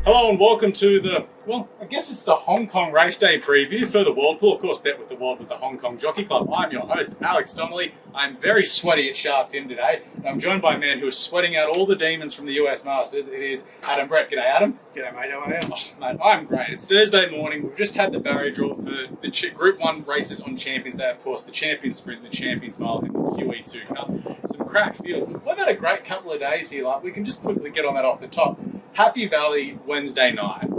Hello and welcome to the, well, I guess it's the Hong Kong race day preview for the World Pool. Of course, bet with the world with the Hong Kong Jockey Club. I'm your host, Alex Donnelly. I'm very sweaty at Sha Tin today. And I'm joined by a man who is sweating out all the demons from the US Masters. It is Adam Brett. G'day, Adam. G'day, mate. How are you? Oh, mate, I'm great. It's Thursday morning. We've just had the barrier draw for the Group 1 races on Champions Day, of course, the Champions Sprint, the Champions Mile, and the QE2 Cup. Some crack fields. But we've had a great couple of days here. Like, we can just quickly get on that off the top. Happy Valley Wednesday night.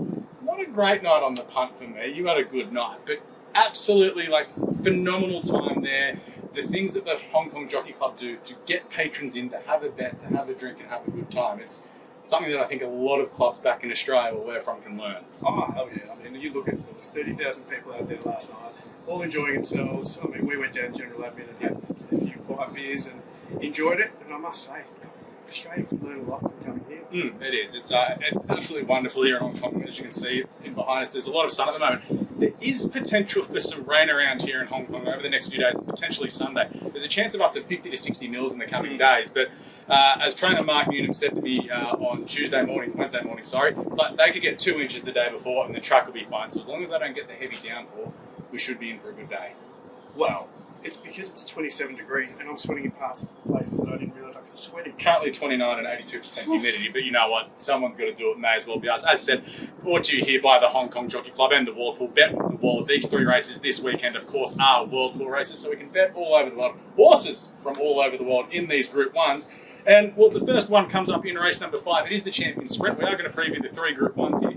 Not a great night on the punt for me. You had a good night, but absolutely like phenomenal time there. The things that the Hong Kong Jockey Club do to get patrons in, to have a bet, to have a drink and have a good time. It's something that I think a lot of clubs back in Australia or where from can learn. Oh, hell yeah. I mean, you look at there was 30,000 people out there last night, all enjoying themselves. I mean, we went down to General Admin and had a few quiet beers and enjoyed it. And I must say, Australia could learn a lot from coming here. It is. It's absolutely wonderful here in Hong Kong. As you can see in behind us, there's a lot of sun at the moment. There is potential for some rain around here in Hong Kong over the next few days, potentially Sunday. There's a chance of up to 50 to 60 mils in the coming days. But as trainer Mark Newnham said to me on Wednesday morning, it's like they could get 2 inches the day before and the track will be fine. So as long as they don't get the heavy downpour, we should be in for a good day. Well, it's because it's 27 degrees and I'm sweating in parts of places that I didn't realise I could sweat in. Currently 29 and 82% humidity, but you know what? Someone's got to do it. May as well be us. As I said, brought to you here by the Hong Kong Jockey Club and the World Pool. Bet with the Wallet. These 3 races this weekend, of course, are World Pool races, so we can bet all over the world. Horses from all over the world in these Group 1s. And, well, the first one comes up in race number 5. It is the Champions Sprint. We are going to preview the 3 Group 1s here.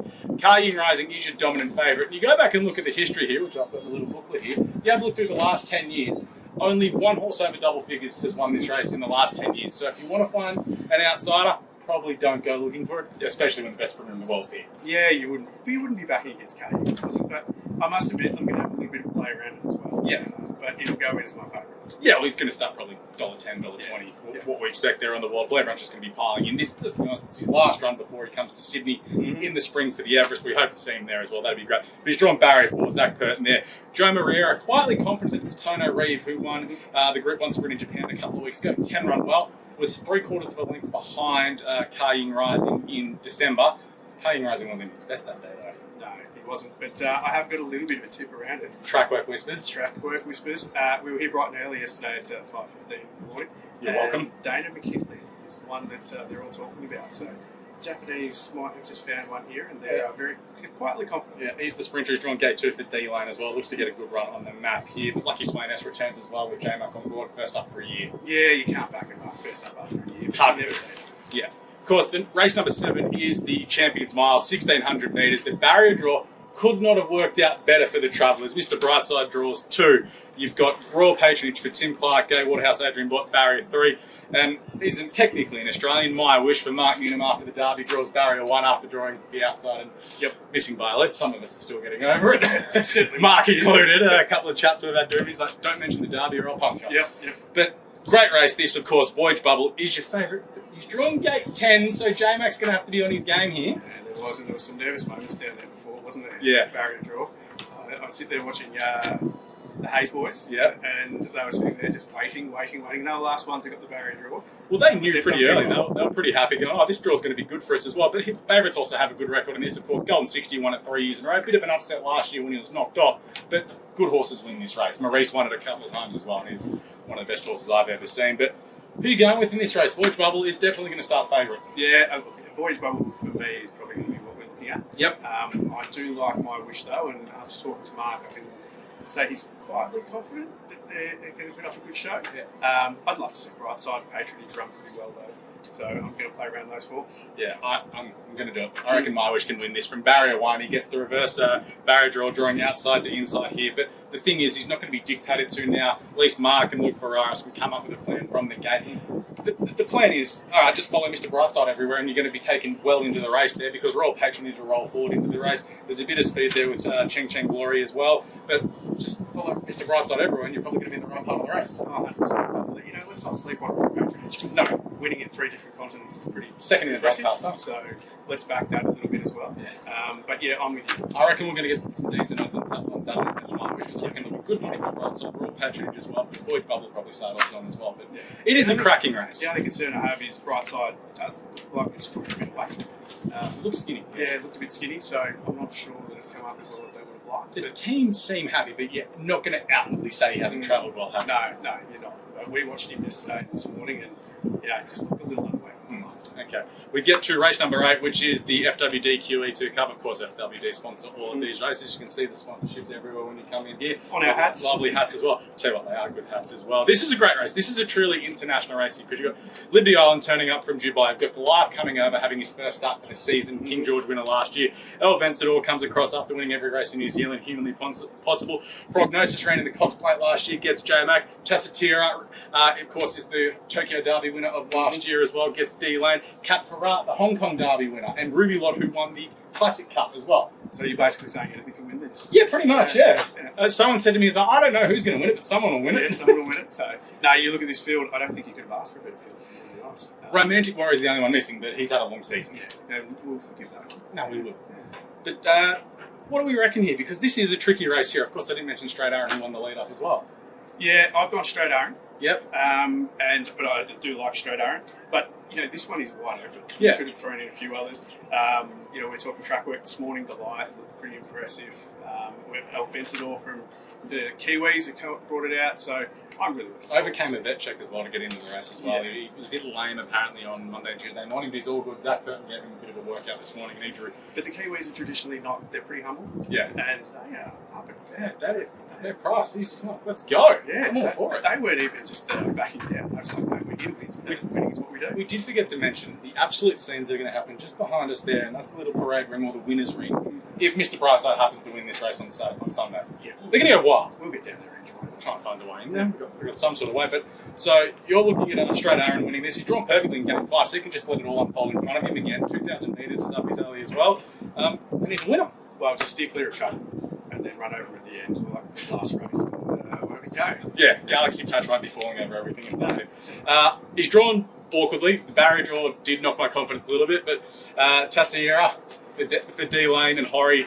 Yin Rising is your dominant favourite. And you go back and look at the history here, which I've got in a little booklet here. You have a look through the last 10 years. Only one horse over double figures has won this race in the last 10 years. So if you want to find an outsider, probably don't go looking for it, especially when the best sprinter in the world's here. Yeah, you wouldn't. But you wouldn't be backing against Yin. But I must admit, I'm going to have a little bit of play around it as well. Yeah. But he'll go in as my favourite. Yeah, well, he's going to start probably $1.10, $1.20. Yeah. What we expect there on the World Pool. Everyone's just going to be piling in. This, let's be honest, it's his last run before he comes to Sydney in the spring for the Everest. We hope to see him there as well. That'd be great. But he's drawn barrier for Zach Purton there. Joe Moreira, quietly confident that Satono Reeve, who won the Group 1 sprint in Japan a couple of weeks ago, can run well. Was 3/4 of a length behind Yin Rising in December. Yin Rising wasn't his best that day, though. No, he wasn't. But I have got a little bit of a tip around it. Track work whispers. Track work whispers. We were here bright and early yesterday at 5:15 in the morning. You're welcome. Dana McKinley is the one that they're all talking about. So Japanese might have just found one here, and they're they're quietly confident. Yeah, he's the sprinter who's drawn gate 2 for D-Lane as well. Looks to get a good run on the map here. The Lucky Swain S returns as well with J-Mac on board, first up for a year. Yeah, you can't back him up first up after a year. Hard I've never seen it. Yeah. Of course, the race number 7 is the Champions Mile, 1,600 metres. The barrier draw could not have worked out better for the travellers. Mr. Brightside draws 2. You've got Royal Patronage for Tim Clark, Gay Waterhouse, Adrian Bott, barrier 3. And isn't technically an Australian. My Wish for Mark Newnham after the Derby draws barrier 1 after drawing the outside and missing by a lip. Some of us are still getting over it. Certainly Mark included. A couple of chats we've had to him. He's like, don't mention the Derby or I'll punch you. Yep. But great race this, of course. Voyage Bubble is your favourite. He's drawn gate 10, so J-Mac's going to have to be on his game here. And there was some nervous moments down there before, wasn't there? Yeah. Barrier draw. I sit there watching the Hayes boys. Yeah. And they were sitting there just waiting. And they were the last ones that got the barrier draw. Well, they knew pretty early. They were pretty happy going, this draw's going to be good for us as well. But favourites also have a good record in this. Of course, Golden 60 won it 3 years in a row. A bit of an upset last year when he was knocked off. But good horses win this race. Maurice won it a couple of times as well. And he's one of the best horses I've ever seen. But who are you going with in this race? Voyage Bubble is definitely going to start favourite. Yeah, Voyage Bubble for me is probably going to be what we're looking at. Yep. I do like My Wish though, and I was talking to Mark. I can say he's quietly confident that they're going to put up a good show. Yeah. I'd love to see Brightside Patronage run pretty well though. So I'm going to play around those 4. Yeah, I'm going to do it. I reckon My Wish can win this from barrier 1. He gets the reverse barrier draw, drawing outside to inside here. But the thing is, he's not going to be dictated to now. At least Mark and Luke Ferraris can come up with a plan from the gate. The plan is, all right, just follow Mr. Brightside everywhere and you're going to be taken well into the race there because Royal Patronage will roll forward into the race. There's a bit of speed there with Cheng Cheng Glory as well. But just follow Mr. Brightside everywhere and you're probably going to be in the right part of the race. 100%. You know, let's not sleep on Royal Patronage. No. Winning in 3 different continents is pretty second in the impressive. broadcaster. So let's back that a little bit as well. Yeah. But yeah, I'm with you. I reckon we're going to get some decent odds on Saturday on My Wish because I reckon there'll be good money for Brightside, Royal Patronage as well. But Voyage Bubble will probably start odds on as well. But it is a cracking race. The only concern I have is Brightside does look like it's pushing a bit away. Looks skinny. Yeah, it looked a bit skinny, so I'm not sure that it's come up as well as they would have liked. The team seem happy, but you're not going to outwardly say he hasn't travelled well, have you? No, you're not. We watched him yesterday, this morning, and just looked a little underway. Okay, we get to race number 8, which is the FWD QE2 Cup. Of course, FWD sponsor all of these races. You can see the sponsorships everywhere when you come in here. On our hats. Lovely hats as well. Tell you what, they are good hats as well. This is a great race. This is a truly international race because you've got Liberty Island turning up from Dubai. You've got Goliath coming over, having his first start for the season. King George winner last year. El Vencedor comes across after winning every race in New Zealand, humanly possible. Prognosis ran in the Cox Plate last year, gets J-Mac. Tassatira, of course, is the Tokyo Derby winner of last year as well, gets D-Lane. Cat Ferrat, the Hong Kong Derby winner, and Ruby Lot, who won the Classic Cup as well. So you're basically saying anything can win this? Yeah, pretty much, yeah. Someone said to me, I don't know who's going to win it, but someone will win it. Yeah, someone will win it. So, no, you look at this field, I don't think you could have asked for a better field, to be honest. Romantic Warrior is the only one missing, but he's had a long season. Yeah, we'll forgive that. No, we will. Yeah. But what do we reckon here? Because this is a tricky race here. Of course, I didn't mention Straight Aaron, who won the lead-up as well. Yeah, I've gone Straight Aaron. Yep. But I do like Straight Aaron. But this one is wide open. Yeah. You could have thrown in a few others. We're talking track work this morning. Goliath looked pretty impressive. El Vencedor from the Kiwis that brought it out. So I'm really looking forward. Overcame a vet check as well to get into the race as well. Yeah. He was a bit lame apparently on Monday and Tuesday morning, but he's all good. Zach Burton gave him a bit of a workout this morning and he drew. But the Kiwis are traditionally they're pretty humble. Yeah. And they are up and down. Their price, let's go. Yeah, I'm all for it. They weren't even just backing down. I was like, no, we're here to win. Winning is what we do. We did forget to mention the absolute scenes that are going to happen just behind us there, and that's the little parade ring or the winner's ring. If Mr. Brightside happens to win this race on Sunday, they're going to go wild. We'll get down there and enjoy it. We'll try and find a way in there. We've got some sort of way. But so you're looking at Straight Aaron winning this. He's drawn perfectly in game 5, so you can just let it all unfold in front of him again. 2,000 metres is up his alley as well, and he's a winner. Well, just steer clear of trouble and then run over him at the end. So like the last race. Where we go. Yeah, Galaxy Patch won't be falling over everything in front of him. He's drawn awkwardly. The barrier draw did knock my confidence a little bit, but Tatsira for D-Lane and Horry,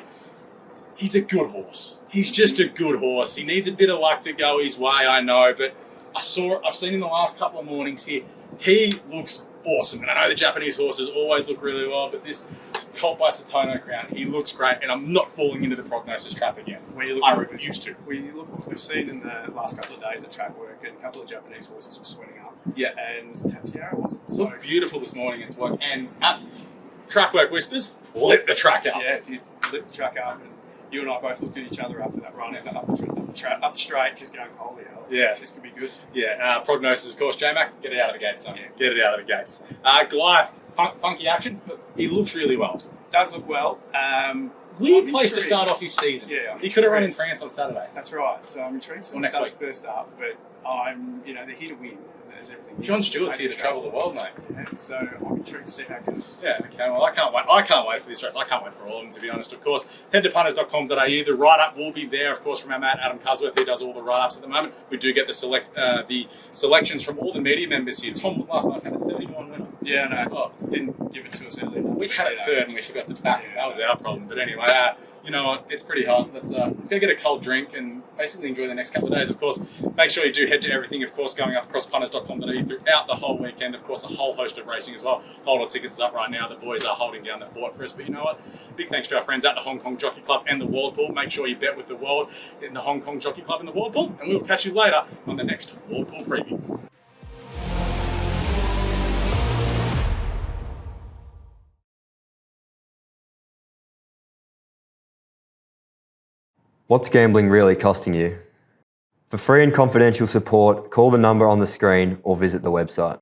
he's a good horse. He's just a good horse. He needs a bit of luck to go his way, I know, but I've seen him the last couple of mornings here. He looks awesome, and I know the Japanese horses always look really well, but this colt by Satono Crown, he looks great, and I'm not falling into the prognosis trap again. I refuse to. When you look what we've seen in the last couple of days at track work, and a couple of Japanese horses were sweating up. Yeah. And Tatsiara wasn't. So looked beautiful this morning at work, and at Track Work Whispers, lit the track up. Yeah, it did lit the track up, and you and I both looked at each other after that run and up the straight, just going, holy hell. Yeah. This could be good. Yeah, prognosis, of course, J-Mac, get it out of the gates, son. Yeah. Get it out of the gates. Goliath, funky action, but he looks really well. Does look well. Weird place to start off his season. Yeah, he could have run in France on Saturday. That's right. So I'm intrigued. So next week. First up, but they're here to win. There's everything. John Stewart's here to travel the world, mate. Yeah, so I'm intrigued to see how it goes. Yeah, okay. Well, I can't wait. I can't wait for this race. I can't wait for all of them, to be honest. Of course, head to punters.com.au. The write-up will be there, of course, from our man Adam Cusworth, who does all the write-ups at the moment. We do get the selections from all the media members here. Tom Wood last night found a 30-1 winner. Yeah, no, didn't give it to us earlier. We had it third and we forgot to back it. That was our problem. But anyway, you know what? It's pretty hot. Let's go get a cold drink and basically enjoy the next couple of days. Of course, make sure you do head to everything, of course, going up across punters.com.au throughout the whole weekend. Of course, a whole host of racing as well. Hold on tickets is up right now. The boys are holding down the fort for us. But you know what? Big thanks to our friends at the Hong Kong Jockey Club and the World Pool. Make sure you bet with the world in the Hong Kong Jockey Club and the World Pool. And we will catch you later on the next World Pool preview. What's gambling really costing you? For free and confidential support, call the number on the screen or visit the website.